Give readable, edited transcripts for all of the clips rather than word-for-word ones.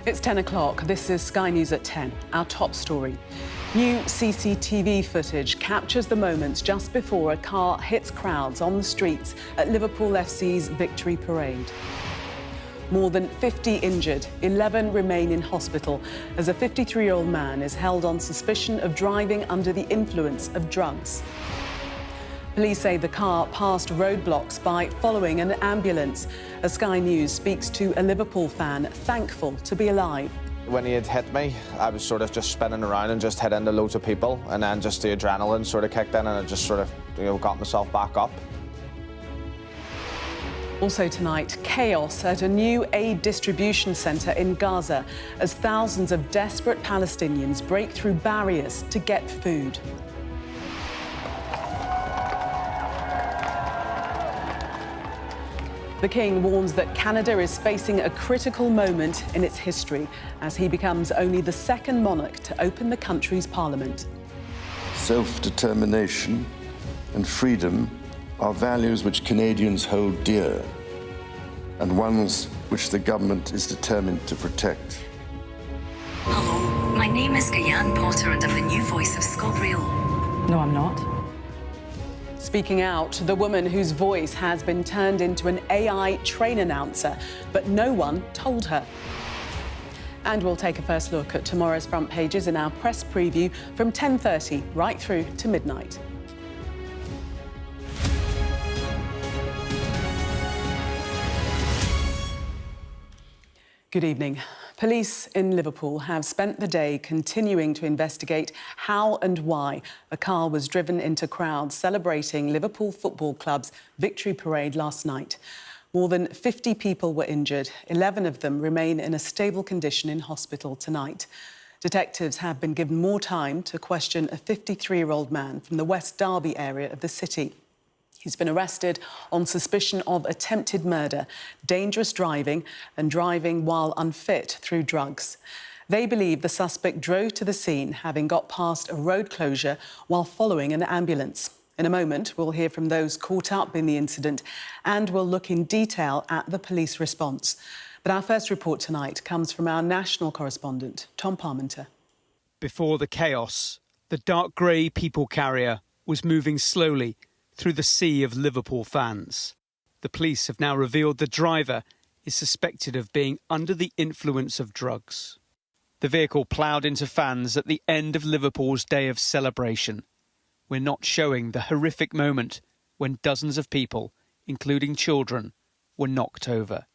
It's 10 o'clock. This is Sky News at 10. Our top story. New CCTV footage captures the moments just before a car hits crowds on the streets at Liverpool FC's victory parade. More than 50 injured, 11 remain in hospital as a 53-year-old man is held on suspicion of driving under the influence of drugs. Police say the car passed roadblocks by following an ambulance. As Sky News speaks to a Liverpool fan thankful to be alive. When he had hit me, I was sort of just spinning around and just hit into loads of people, and then just the adrenaline sort of kicked in and I just sort of, got myself back up. Also tonight, chaos at a new aid distribution centre in Gaza as thousands of desperate Palestinians break through barriers to get food. The King warns that Canada is facing a critical moment in its history as he becomes only the second monarch to open the country's parliament. Self-determination and freedom are values which Canadians hold dear and ones which the government is determined to protect. Hello, my name is Gayan Potter and I'm the new voice of ScotRail. No, I'm not. Speaking out, the woman whose voice has been turned into an AI train announcer, but no one told her. And we'll take a first look at tomorrow's front pages in our press preview from 10:30 right through to midnight. Good evening. Police in Liverpool have spent the day continuing to investigate how and why a car was driven into crowds celebrating Liverpool Football Club's victory parade last night. More than 50 people were injured. 11 of them remain in a stable condition in hospital tonight. Detectives have been given more time to question a 53-year-old man from the West Derby area of the city. He's been arrested on suspicion of attempted murder, dangerous driving and driving while unfit through drugs. They believe the suspect drove to the scene, having got past a road closure while following an ambulance. In a moment, we'll hear from those caught up in the incident and we'll look in detail at the police response. But our first report tonight comes from our national correspondent, Tom Parmenter. Before the chaos, the dark grey people carrier was moving slowly through the sea of Liverpool fans. The police have now revealed the driver is suspected of being under the influence of drugs. The vehicle ploughed into fans at the end of Liverpool's day of celebration. We're not showing the horrific moment when dozens of people, including children, were knocked over.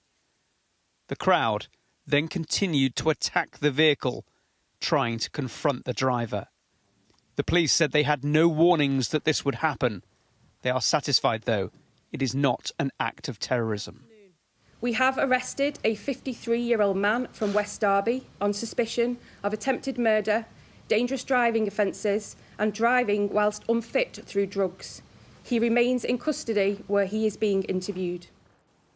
The crowd then continued to attack the vehicle, trying to confront the driver. The police said they had no warnings that this would happen. They are satisfied, though, it is not an act of terrorism. We have arrested a 53-year-old man from West Derby on suspicion of attempted murder, dangerous driving offences and driving whilst unfit through drugs. He remains in custody where he is being interviewed.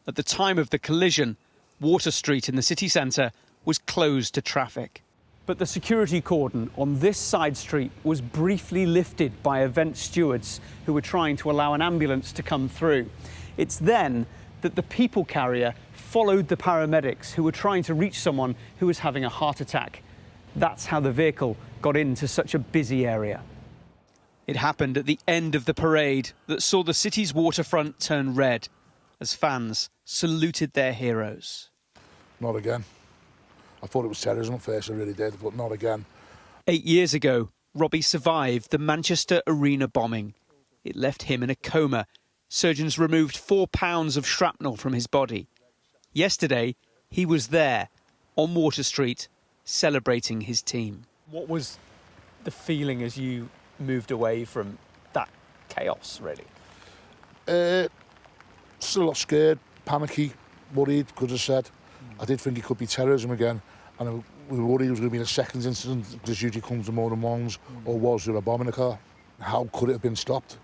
At the time of the collision, Water Street in the city centre was closed to traffic. But the security cordon on this side street was briefly lifted by event stewards who were trying to allow an ambulance to come through. It's then that the people carrier followed the paramedics who were trying to reach someone who was having a heart attack. That's how the vehicle got into such a busy area. It happened at the end of the parade that saw the city's waterfront turn red as fans saluted their heroes. Not again. I thought it was terrorism at first, I really did, but not again. 8 years ago, Robbie survived the Manchester Arena bombing. It left him in a coma. Surgeons removed 4 pounds of shrapnel from his body. Yesterday, he was there, on Water Street, celebrating his team. What was the feeling as you moved away from that chaos, really? Still a lot scared, panicky, worried, because I said, I did think it could be terrorism again. And we were worried it was going to be a second incident, because usually comes to more than ones, or was there a bomb in the car? How could it have been stopped?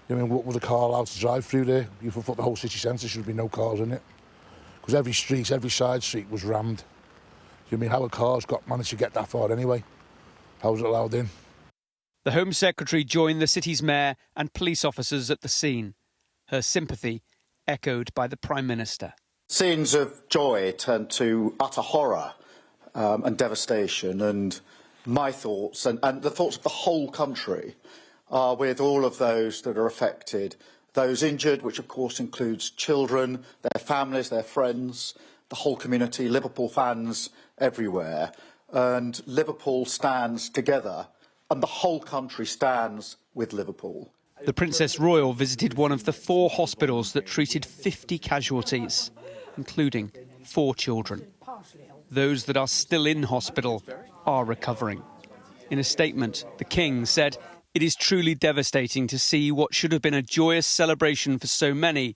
I mean, what was the car allowed to drive through there? You thought the whole city centre should have been no cars in it. Because every street, every side street was rammed. I mean, how had cars managed to get that far anyway? How was it allowed in? The Home Secretary joined the city's mayor and police officers at the scene. Her sympathy echoed by the Prime Minister. Scenes of joy turned to utter horror and devastation. And my thoughts and the thoughts of the whole country are with all of those that are affected, those injured, which of course includes children, their families, their friends, the whole community, Liverpool fans everywhere. And Liverpool stands together, and the whole country stands with Liverpool. The Princess Royal visited one of the 4 hospitals that treated 50 casualties, including 4 children. Those that are still in hospital are recovering. In a statement, the King said, "It is truly devastating to see what should have been a joyous celebration for so many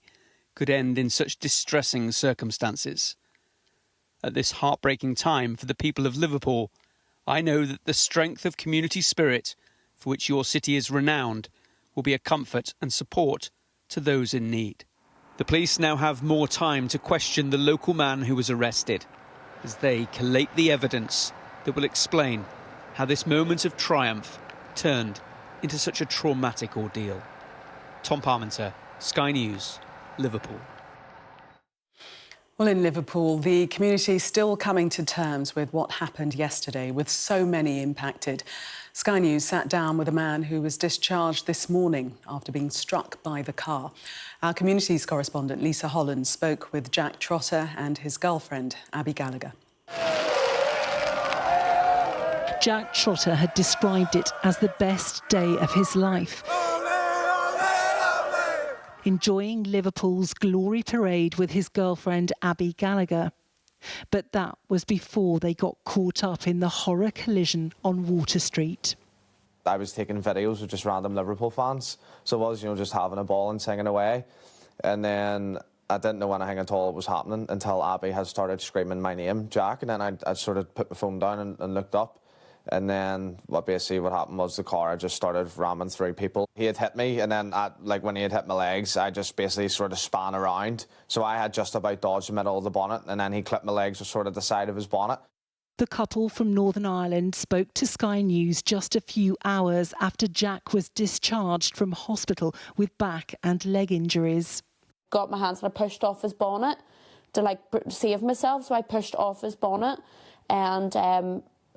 could end in such distressing circumstances. At this heartbreaking time for the people of Liverpool, I know that the strength of community spirit, for which your city is renowned, will be a comfort and support to those in need." The police now have more time to question the local man who was arrested, as they collate the evidence that will explain how this moment of triumph turned into such a traumatic ordeal. Tom Parmenter, Sky News, Liverpool. Well, in Liverpool, the community is still coming to terms with what happened yesterday, with so many impacted. Sky News sat down with a man who was discharged this morning after being struck by the car. Our communities correspondent, Lisa Holland, spoke with Jack Trotter and his girlfriend, Abby Gallagher. Jack Trotter had described it as the best day of his life. Enjoying Liverpool's glory parade with his girlfriend Abby Gallagher. But that was before they got caught up in the horror collision on Water Street. I was taking videos of just random Liverpool fans, so I was, just having a ball and singing away. And then I didn't know anything at all was happening until Abby had started screaming my name, Jack, and then I sort of put my phone down and looked up. And then what happened was the car just started ramming through people. He had hit me, and then when he had hit my legs, I just basically sort of span around. So I had just about dodged the middle of the bonnet, and then he clipped my legs with sort of the side of his bonnet. The couple from Northern Ireland spoke to Sky News just a few hours after Jack was discharged from hospital with back and leg injuries. Got my hands and I pushed off his bonnet to save myself, so I pushed off his bonnet and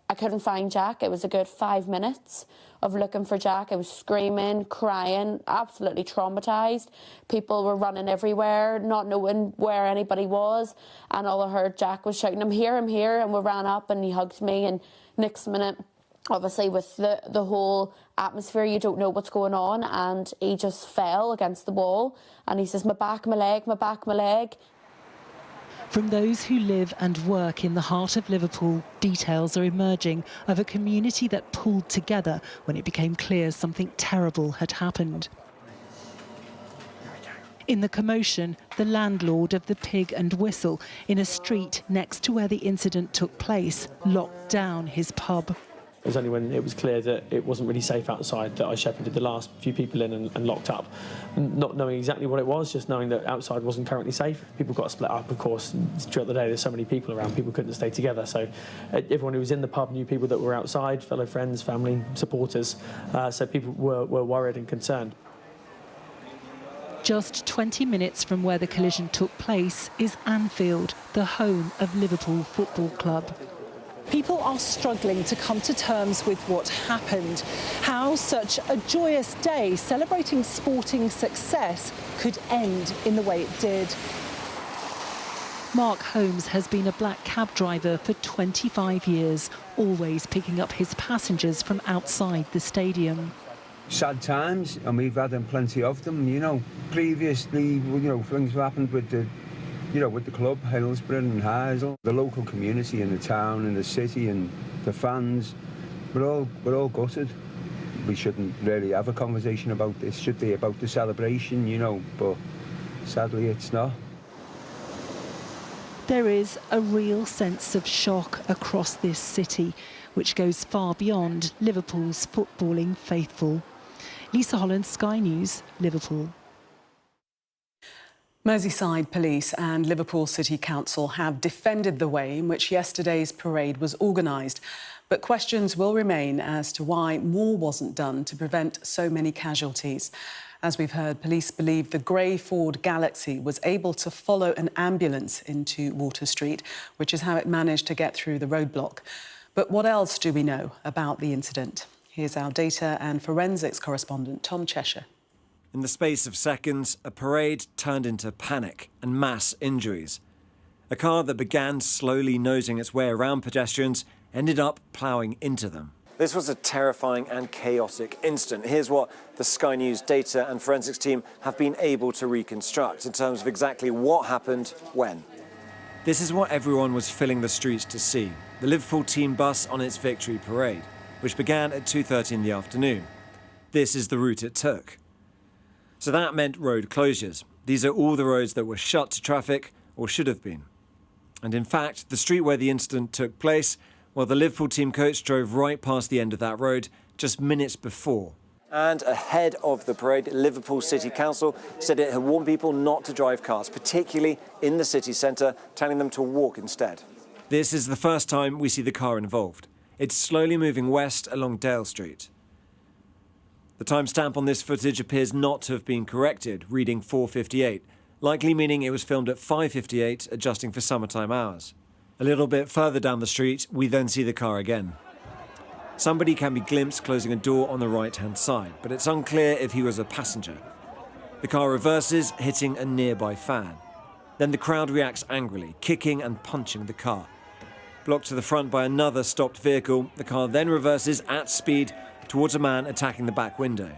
I couldn't find Jack. It was a good 5 minutes of looking for Jack. I was screaming, crying, absolutely traumatised. People were running everywhere, not knowing where anybody was. And all I heard, Jack was shouting, I'm here. And we ran up and he hugged me. And next minute, obviously with the whole atmosphere, you don't know what's going on. And he just fell against the wall. And he says, my back, my leg, my back, my leg. From those who live and work in the heart of Liverpool, details are emerging of a community that pulled together when it became clear something terrible had happened. In the commotion, the landlord of the Pig and Whistle, in a street next to where the incident took place, locked down his pub. It was only when it was clear that it wasn't really safe outside that I shepherded the last few people in and locked up. Not knowing exactly what it was, just knowing that outside wasn't currently safe. People got split up, of course. Throughout the day, there's so many people around, people couldn't stay together. So everyone who was in the pub knew people that were outside, fellow friends, family, supporters. So people were worried and concerned. Just 20 minutes from where the collision took place is Anfield, the home of Liverpool Football Club. People are struggling to come to terms with what happened, how such a joyous day celebrating sporting success could end in the way it did. Mark Holmes has been a black cab driver for 25 years, always picking up his passengers from outside the stadium. Sad times, and we've had them plenty of them, Previously, things have happened with the with the club, Hillsborough and Heysel, the local community in the town and the city and the fans, we're all gutted. We shouldn't really have a conversation about this, should they, about the celebration, but sadly it's not. There is a real sense of shock across this city, which goes far beyond Liverpool's footballing faithful. Lisa Holland, Sky News, Liverpool. Merseyside Police and Liverpool City Council have defended the way in which yesterday's parade was organised, but questions will remain as to why more wasn't done to prevent so many casualties. As we've heard, police believe the grey Ford Galaxy was able to follow an ambulance into Water Street, which is how it managed to get through the roadblock. But what else do we know about the incident? Here's our data and forensics correspondent, Tom Cheshire. In the space of seconds, a parade turned into panic and mass injuries. A car that began slowly nosing its way around pedestrians ended up ploughing into them. This was a terrifying and chaotic incident. Here's what the Sky News data and forensics team have been able to reconstruct in terms of exactly what happened when. This is what everyone was filling the streets to see. The Liverpool team bus on its victory parade, which began at 2:30 in the afternoon. This is the route it took. So that meant road closures. These are all the roads that were shut to traffic, or should have been. And in fact, the street where the incident took place, well, the Liverpool team coach drove right past the end of that road just minutes before. And ahead of the parade, Liverpool City Council said it had warned people not to drive cars, particularly in the city centre, telling them to walk instead. This is the first time we see the car involved. It's slowly moving west along Dale Street. The timestamp on this footage appears not to have been corrected, reading 4:58, likely meaning it was filmed at 5:58, adjusting for summertime hours. A little bit further down the street, we then see the car again. Somebody can be glimpsed closing a door on the right-hand side, but it's unclear if he was a passenger. The car reverses, hitting a nearby fan. Then the crowd reacts angrily, kicking and punching the car. Blocked to the front by another stopped vehicle, the car then reverses at speed towards a man attacking the back window.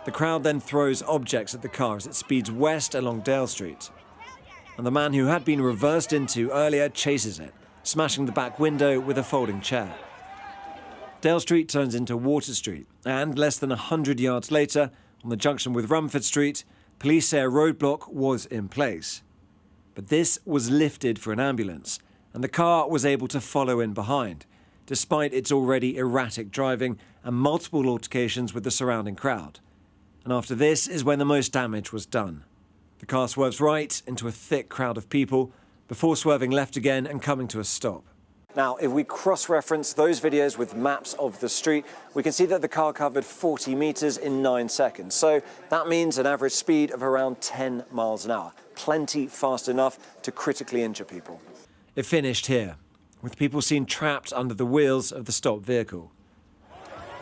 The crowd then throws objects at the car as it speeds west along Dale Street. And the man who had been reversed into earlier chases it, smashing the back window with a folding chair. Dale Street turns into Water Street, and less than 100 yards later, on the junction with Rumford Street, police say a roadblock was in place. But this was lifted for an ambulance, and the car was able to follow in behind, despite its already erratic driving and multiple altercations with the surrounding crowd. And after this is when the most damage was done. The car swerves right into a thick crowd of people before swerving left again and coming to a stop. Now, if we cross-reference those videos with maps of the street, we can see that the car covered 40 metres in 9 seconds. So that means an average speed of around 10 miles an hour. Plenty fast enough to critically injure people. It finished here, with people seen trapped under the wheels of the stopped vehicle.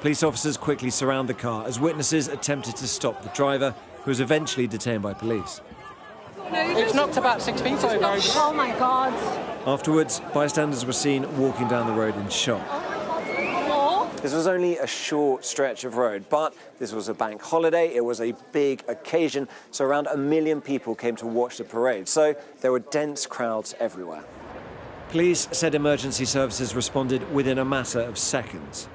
Police officers quickly surround the car as witnesses attempted to stop the driver, who was eventually detained by police. It's knocked about 6 people over. Oh my God. Afterwards, bystanders were seen walking down the road in shock. This was only a short stretch of road, but this was a bank holiday, it was a big occasion, so around 1 million people came to watch the parade, so there were dense crowds everywhere. Police said emergency services responded within a matter of seconds.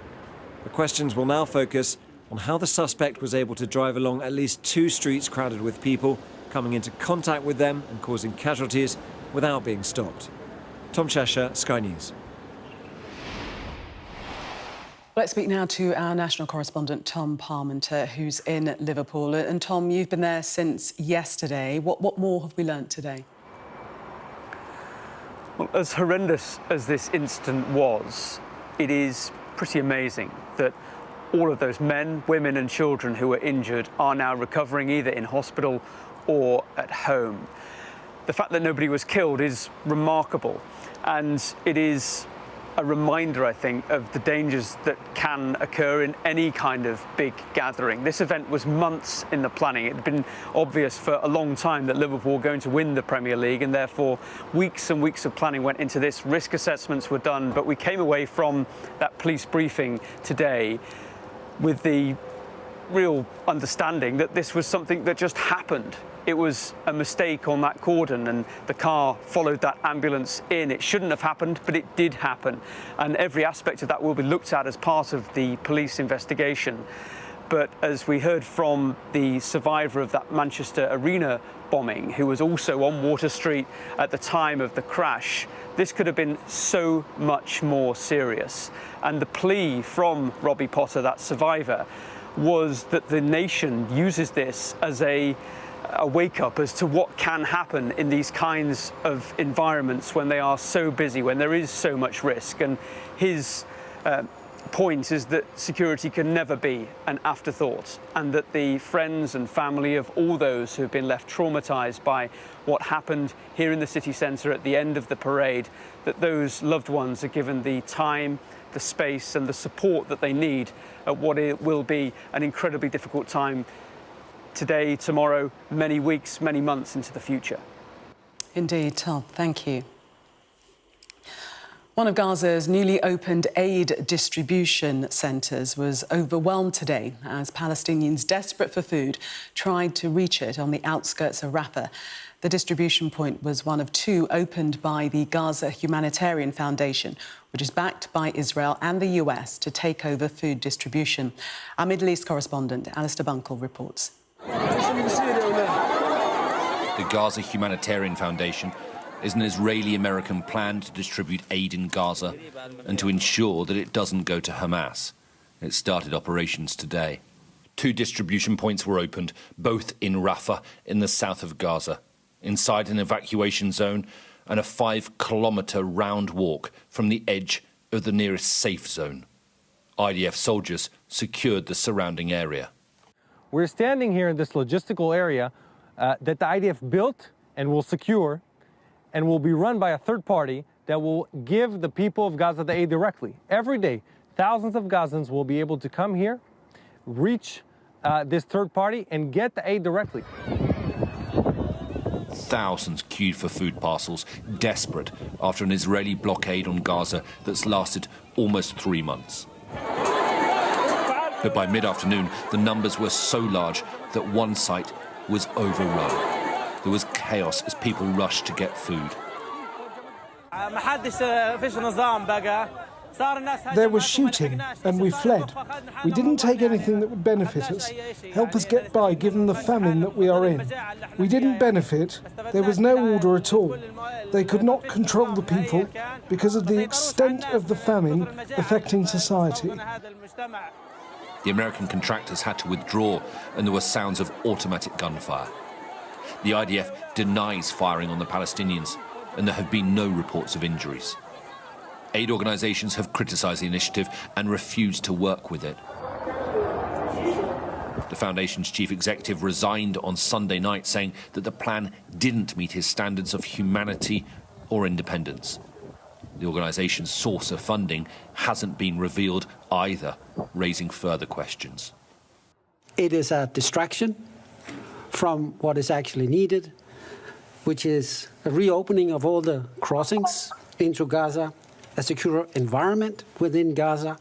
The questions will now focus on how the suspect was able to drive along at least 2 streets crowded with people, coming into contact with them and causing casualties without being stopped. Tom Cheshire, Sky News. Let's speak now to our national correspondent, Tom Parmenter, who's in Liverpool. And Tom, you've been there since yesterday. What more have we learnt today? Well, as horrendous as this incident was, it is pretty amazing that all of those men, women and children who were injured are now recovering either in hospital or at home. The fact that nobody was killed is remarkable, and it is a reminder, I think, of the dangers that can occur in any kind of big gathering. This event was months in the planning. It had been obvious for a long time that Liverpool were going to win the Premier League, and therefore weeks and weeks of planning went into this. Risk assessments were done, but we came away from that police briefing today with the real understanding that this was something that just happened. It was a mistake on that cordon and the car followed that ambulance in. It shouldn't have happened, but it did happen. And every aspect of that will be looked at as part of the police investigation. But as we heard from the survivor of that Manchester Arena bombing, who was also on Water Street at the time of the crash, this could have been so much more serious. And the plea from Robbie Potter, that survivor, was that the nation uses this as a wake-up as to what can happen in these kinds of environments when they are so busy, when there is so much risk. And his point is that security can never be an afterthought, and that the friends and family of all those who have been left traumatised by what happened here in the city centre at the end of the parade, that those loved ones are given the time, the space and the support that they need at what it will be an incredibly difficult time today, tomorrow, many weeks, many months into the future. Indeed, Tom, thank you. One of Gaza's newly opened aid distribution centres was overwhelmed today as Palestinians desperate for food tried to reach it on the outskirts of Rafah. The distribution point was one of two opened by the Gaza Humanitarian Foundation, which is backed by Israel and the US to take over food distribution. Our Middle East correspondent, Alistair Bunkle, reports. The Gaza Humanitarian Foundation is an Israeli-American plan to distribute aid in Gaza and to ensure that it doesn't go to Hamas. It started operations today. 2 distribution points were opened, both in Rafah, in the south of Gaza, inside an evacuation zone and a 5-kilometre round walk from the edge of the nearest safe zone. IDF soldiers secured the surrounding area. We're standing here in this logistical area that the IDF built and will secure and will be run by a third party that will give the people of Gaza the aid directly. Every day, thousands of Gazans will be able to come here, reach this third party and get the aid directly. Thousands queued for food parcels, desperate after an Israeli blockade on Gaza that's lasted almost 3 months. But by mid-afternoon, the numbers were so large that one site was overrun. There was chaos as people rushed to get food. There was shooting and we fled. We didn't take anything that would benefit us, help us get by given the famine that we are in. We didn't benefit. There was no order at all. They could not control the people because of the extent of the famine affecting society. The American contractors had to withdraw and there were sounds of automatic gunfire. The IDF denies firing on the Palestinians and there have been no reports of injuries. Aid organisations have criticised the initiative and refused to work with it. The Foundation's chief executive resigned on Sunday night, saying that the plan didn't meet his standards of humanity or independence. The organisation's source of funding hasn't been revealed either, raising further questions. It is a distraction from what is actually needed, which is a reopening of all the crossings into Gaza, a secure environment within Gaza,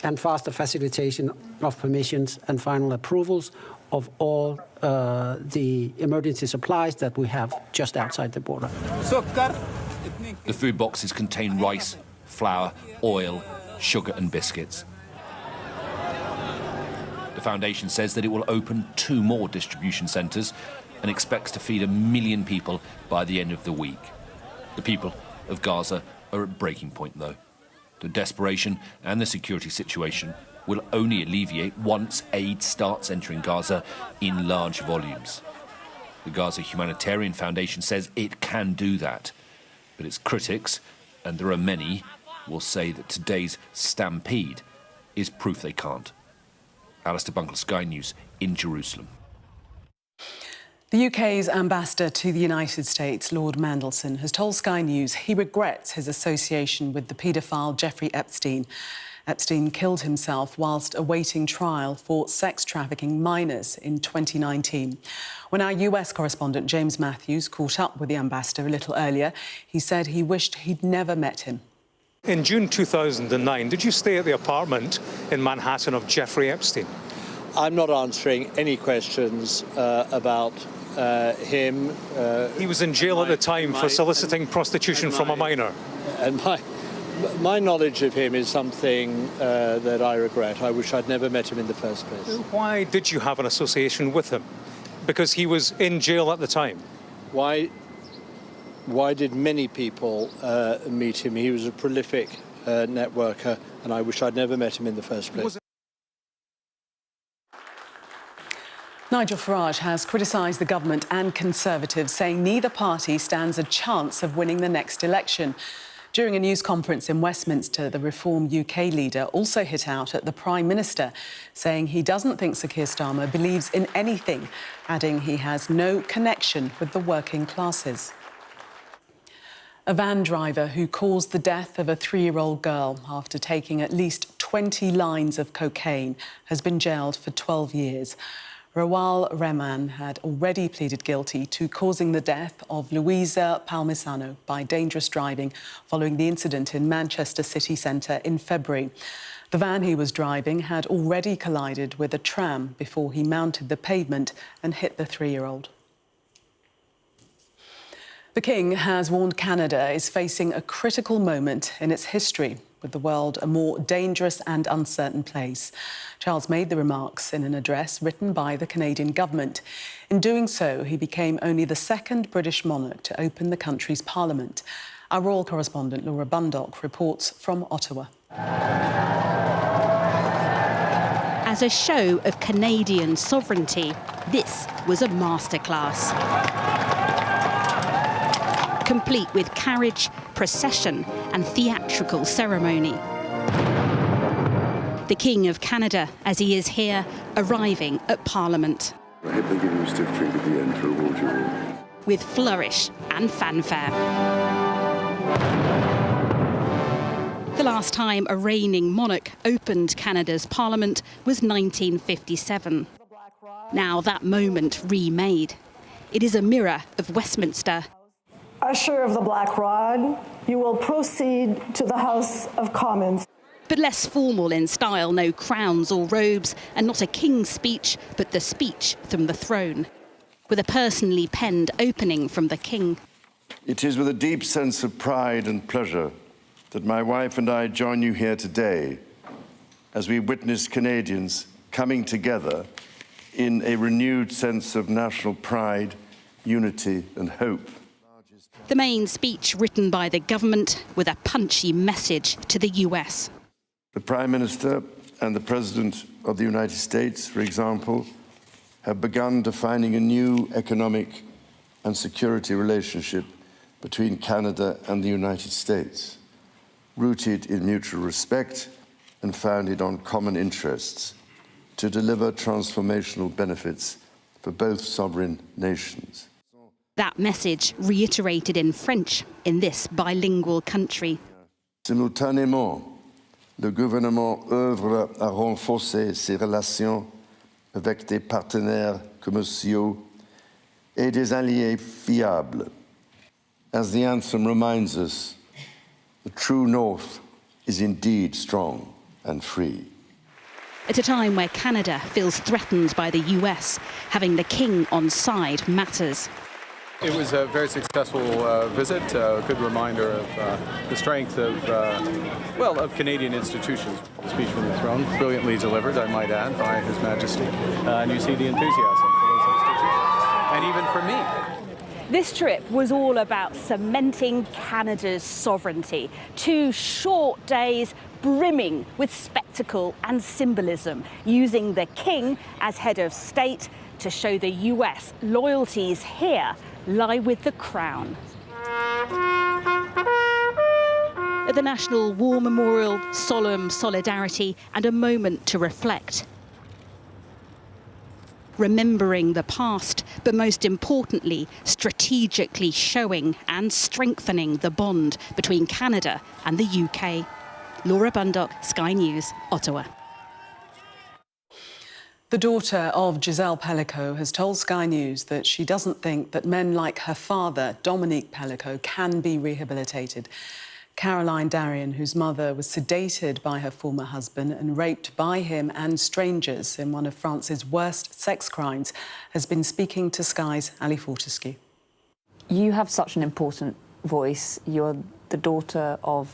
and faster facilitation of permissions and final approvals of all the emergency supplies that we have just outside the border. The food boxes contain rice, flour, oil, sugar and biscuits. The Foundation says that it will open 2 more distribution centres and expects to feed 1 million people by the end of the week. The people of Gaza are at breaking point, though. The desperation and the security situation will only alleviate once aid starts entering Gaza in large volumes. The Gaza Humanitarian Foundation says it can do that, but its critics, and there are many, will say that today's stampede is proof they can't. Alistair Bunkle, Sky News, in Jerusalem. The UK's ambassador to the United States, Lord Mandelson, has told Sky News he regrets his association with the paedophile Jeffrey Epstein. Epstein killed himself whilst awaiting trial for sex trafficking minors in 2019. When our US correspondent James Matthews caught up with the ambassador a little earlier, he said he wished he'd never met him. In June 2009, did you stay at the apartment in Manhattan of Jeffrey Epstein? I'm not answering any questions about him. He was in jail at the time for soliciting prostitution from a minor. And my knowledge of him is something that I regret. I wish I'd never met him in the first place. Why did you have an association with him? Because he was in jail at the time. Why did many people meet him? He was a prolific networker, and I wish I'd never met him in the first place. Nigel Farage has criticised the government and Conservatives, saying neither party stands a chance of winning the next election. During a news conference in Westminster, the Reform UK leader also hit out at the Prime Minister, saying he doesn't think Sir Keir Starmer believes in anything, adding he has no connection with the working classes. A van driver who caused the death of a 3-year-old girl after taking at least 20 lines of cocaine has been jailed for 12 years. Rawal Rehman had already pleaded guilty to causing the death of Louisa Palmisano by dangerous driving following the incident in Manchester city centre in February. The van he was driving had already collided with a tram before he mounted the pavement and hit the 3-year-old. The King has warned Canada is facing a critical moment in its history, with the world a more dangerous and uncertain place. Charles made the remarks in an address written by the Canadian government. In doing so, he became only the second British monarch to open the country's parliament. Our royal correspondent Laura Bundock reports from Ottawa. As a show of Canadian sovereignty, this was a masterclass. Complete with carriage, procession and theatrical ceremony. The King of Canada, as he is here, arriving at Parliament. I hope they give you a stiff drink at the end to reward you. With flourish and fanfare. The last time a reigning monarch opened Canada's Parliament was 1957. Now that moment remade. It is a mirror of Westminster. Usher of the Black Rod, you will proceed to the House of Commons. But less formal in style, no crowns or robes, and not a king's speech, but the speech from the throne, with a personally penned opening from the King. It is with a deep sense of pride and pleasure that my wife and I join you here today as we witness Canadians coming together in a renewed sense of national pride, unity and hope. The main speech written by the government with a punchy message to the US. The Prime Minister and the President of the United States, for example, have begun defining a new economic and security relationship between Canada and the United States, rooted in mutual respect and founded on common interests, to deliver transformational benefits for both sovereign nations. That message reiterated in French in this bilingual country. Simultanément, le gouvernement œuvre à renforcer ses relations avec des partenaires commerciaux et des alliés fiables. As the anthem reminds us, the true North is indeed strong and free. At a time where Canada feels threatened by the US, having the King on side matters. It was a very successful visit, a good reminder of the strength of Canadian institutions. The speech from the throne, brilliantly delivered, I might add, by His Majesty. And you see the enthusiasm for those institutions, and even for me. This trip was all about cementing Canada's sovereignty. 2 short days brimming with spectacle and symbolism, using the King as head of state to show the US loyalties here lie with the Crown. At the National War Memorial, solemn solidarity and a moment to reflect. Remembering the past, but most importantly, strategically showing and strengthening the bond between Canada and the UK. Laura Bundock, Sky News, Ottawa. The daughter of Giselle Pellico has told Sky News that she doesn't think that men like her father, Dominique Pellico, can be rehabilitated. Caroline Darien, whose mother was sedated by her former husband and raped by him and strangers in one of France's worst sex crimes, has been speaking to Sky's Ali Fortescue. You have such an important voice. You're the daughter of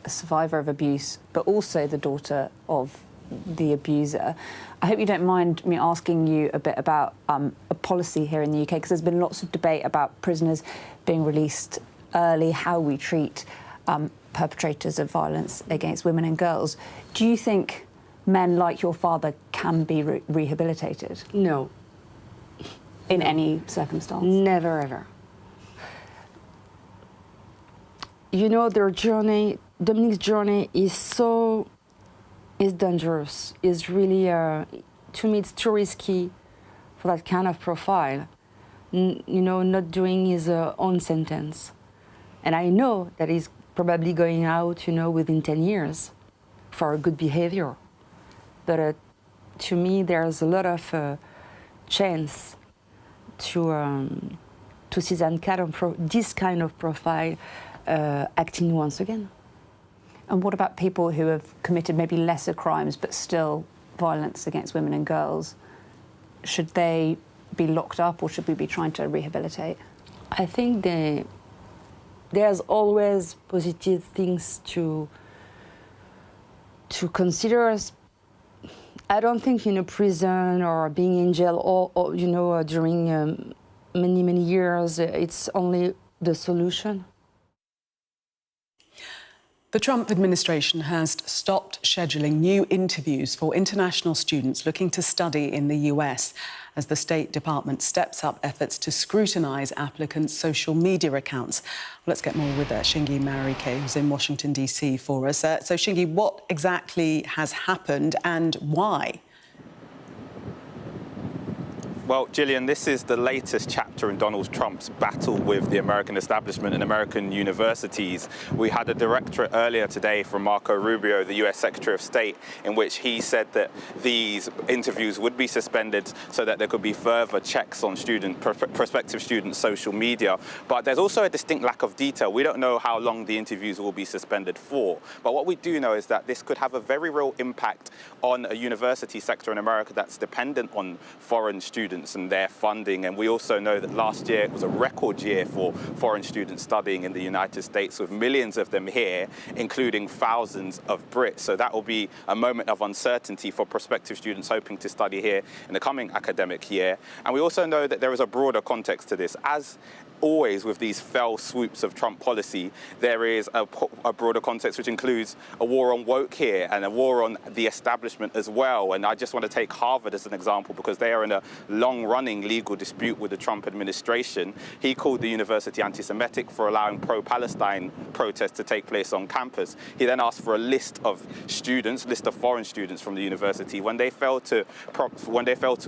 a survivor of abuse, but also the daughter of the abuser. I hope you don't mind me asking you a bit about a policy here in the UK, because there's been lots of debate about prisoners being released early, how we treat perpetrators of violence against women and girls. Do you think men like your father can be rehabilitated? No. In any circumstance? Never, ever. you know, their journey, Dominique's journey is dangerous. Is really, to me, it's too risky for that kind of profile. You know, not doing his own sentence. And I know that he's probably going out, you know, within 10 years for good behavior. But to me, there's a lot of chance to see this kind of profile acting once again. And what about people who have committed maybe lesser crimes but still violence against women and girls? Should they be locked up or should we be trying to rehabilitate? I think there's always positive things to consider. I don't think in a prison or being in jail or you know, during many years, it's only the solution. The Trump administration has stopped scheduling new interviews for international students looking to study in the US as the State Department steps up efforts to scrutinise applicants' social media accounts. Let's get more with Shingi Marike, who's in Washington, D.C. for us. So, Shingi, what exactly has happened and why? Well, Gillian, this is the latest chapter in Donald Trump's battle with the American establishment and American universities. We had a directorate earlier today from Marco Rubio, the US Secretary of State, in which he said that these interviews would be suspended so that there could be further checks on prospective students' social media. But there's also a distinct lack of detail. We don't know how long the interviews will be suspended for. But what we do know is that this could have a very real impact on a university sector in America that's dependent on foreign students and their funding. And we also know that last year was a record year for foreign students studying in the United States, with millions of them here, including thousands of Brits. So that will be a moment of uncertainty for prospective students hoping to study here in the coming academic year. And we also know that there is a broader context to this. As always with these fell swoops of Trump policy, there is a broader context which includes a war on woke here and a war on the establishment as well. And I just want to take Harvard as an example because they are in a long-running legal dispute with the Trump administration. He called the university anti-Semitic for allowing pro-Palestine protests to take place on campus. He then asked for a list of foreign students from the university. When they failed to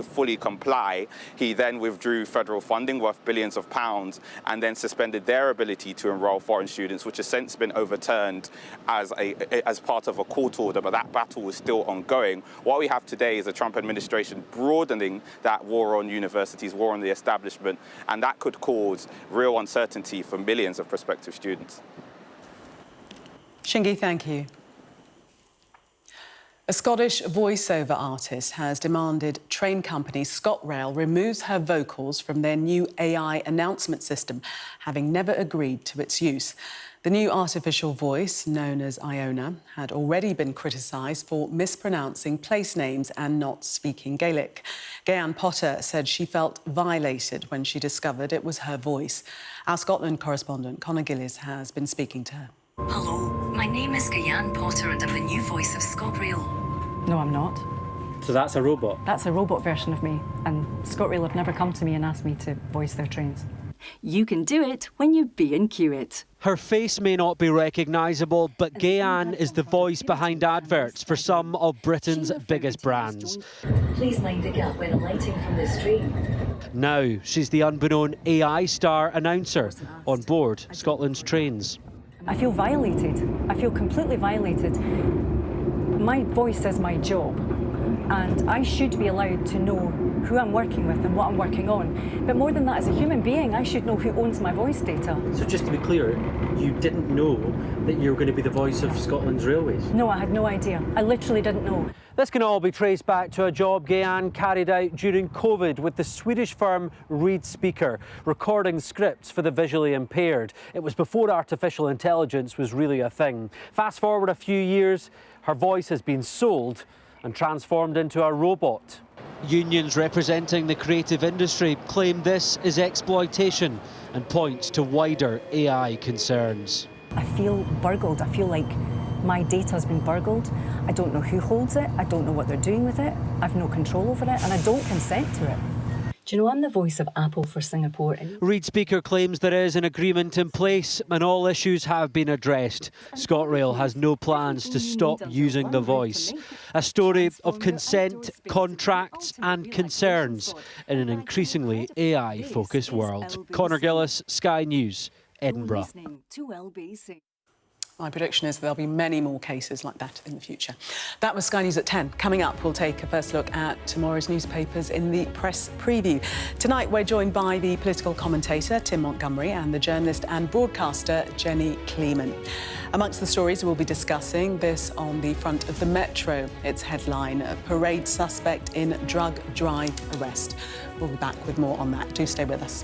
fully comply, he then withdrew federal funding worth billions of pounds and then suspended their ability to enroll foreign students, which has since been overturned as part of a court order, but that battle is still ongoing. What we have today is a Trump administration broadening that war on universities, war on the establishment, and that could cause real uncertainty for millions of prospective students. Shingi, thank you. A Scottish voiceover artist has demanded train company ScotRail removes her vocals from their new AI announcement system, having never agreed to its use. The new artificial voice, known as Iona, had already been criticised for mispronouncing place names and not speaking Gaelic. Gayanne Potter said she felt violated when she discovered it was her voice. Our Scotland correspondent, Conor Gillies, has been speaking to her. Hello, my name is Gayanne Potter and I'm the new voice of ScotRail. No, I'm not. So that's a robot? That's a robot version of me, and ScotRail have never come to me and asked me to voice their trains. You can do it when you B&Q it. Her face may not be recognisable, but Gayanne is the voice behind adverts for some of Britain's biggest brands. Please mind the gap when alighting from this train. Now she's the unbeknown AI star announcer on board Scotland's trains. I feel violated. I feel completely violated. My voice is my job, and I should be allowed to know who I'm working with and what I'm working on. But more than that, as a human being, I should know who owns my voice data. So just to be clear, you didn't know that you were going to be the voice of Scotland's railways? No, I had no idea. I literally didn't know. This can all be traced back to a job Gayanne carried out during COVID with the Swedish firm Reed Speaker, recording scripts for the visually impaired. It was before artificial intelligence was really a thing. Fast forward a few years, her voice has been sold and transformed into a robot. Unions representing the creative industry claim this is exploitation and point to wider AI concerns. I feel burgled. I feel like my data has been burgled. I don't know who holds it. I don't know what they're doing with it. I've no control over it, and I don't consent to it. Do you know, I'm the voice of Apple for Singapore. Reid Speaker claims there is an agreement in place and all issues have been addressed. ScotRail has no plans to stop using the voice. A story of consent, contracts and concerns in an increasingly AI-focused world. Conor Gillis, Sky News, Edinburgh. My prediction is there'll be many more cases like that in the future. That was Sky News at 10. Coming up, we'll take a first look at tomorrow's newspapers in the press preview. Tonight, we're joined by the political commentator, Tim Montgomery, and the journalist and broadcaster, Jenny Kleeman. Amongst the stories we'll be discussing, this on the front of the Metro. Its headline, a parade suspect in drug drive arrest. We'll be back with more on that. Do stay with us.